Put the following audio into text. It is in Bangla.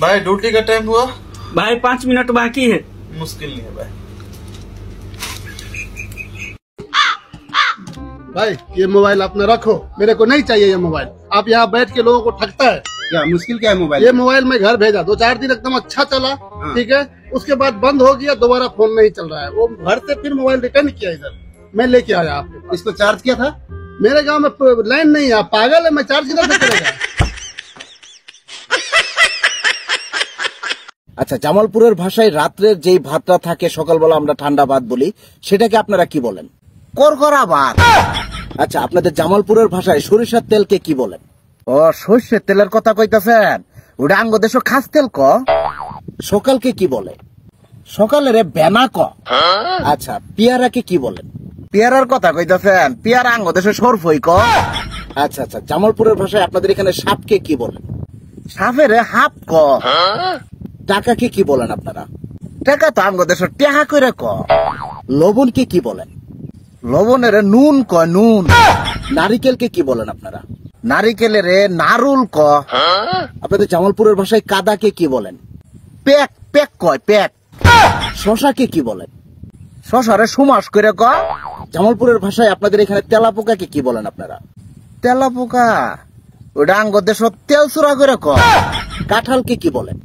भाई ड्यूटी का टाइम हुआ? भाई 5 मिनट बाकी है। मुश्किल नहीं है भाई। भाई ये मोबाइल अपना रखो, मेरे को नहीं चाहिए ये मोबाइल। आप यहाँ बैठ के लोगों को ठगता है। क्या मुश्किल क्या है मोबाइल? ये मोबाइल मैं घर भेजा 2-4 दिन एकदम अच्छा चला, ठीक है, उसके बाद बंद हो गया, दोबारा फोन नहीं चल रहा है। वो घर से फिर मोबाइल रिटर्न किया, इधर मैं लेके आया आपके पास। इसको चार्ज किया था? मेरे गांव में लाइन नहीं है, पागल है, मैं चार्ज किधर से करेगा। আচ্ছা, জামালপুরের ভাষায় রাত্রের যেই ভাতটা থাকে সকালবেলা আমরা ঠান্ডা ভাত বলি, সেটাকে আপনারা কি বলেন? করকরা ভাত। আচ্ছা, আপনাদের জামালপুরের ভাষায় সরিষার তেলকে কি বলেন? ও সর্ষের তেলের কথা কইতাছেন? ওটা আঙ্গ দেশ খাস তেল ক। সকালকে কি বলে? সকালে রে বেনা ক। আচ্ছা, পেয়ারাকে কি বলেন? পেয়ারার কথা কইতাছেন? পেয়ারা আঙ্গ দেশে সরফই ক। আচ্ছা আচ্ছা, জামালপুরের ভাষায় আপনাদের এখানে সাপকে কি বলেন? সাপের হাপ ক। টাকাকে কি বলেন আপনারা? টাকা তো আঙ্গ দেশ টেহা কইরা ক। লবণকে কি বলেন? লবণের নুন ক, নুন। নারিকেলকে কি বলেন আপনারা? নারিকেলের নারুল ক। আপনাদের জামালপুরের ভাষায় কাদাকে কি বলেন? পেক, পেক কয়, পেক। শশাকে কি বলেন? শশারে সুমাস করে ক। জামালপুরের ভাষায় আপনাদের এখানে তেলাপোকাকে কি বলেন আপনারা? তেলা পোকা ওটা আঙ্গ দেশ তেল চুরা করে ক। কাঁঠালকে কি বলেন?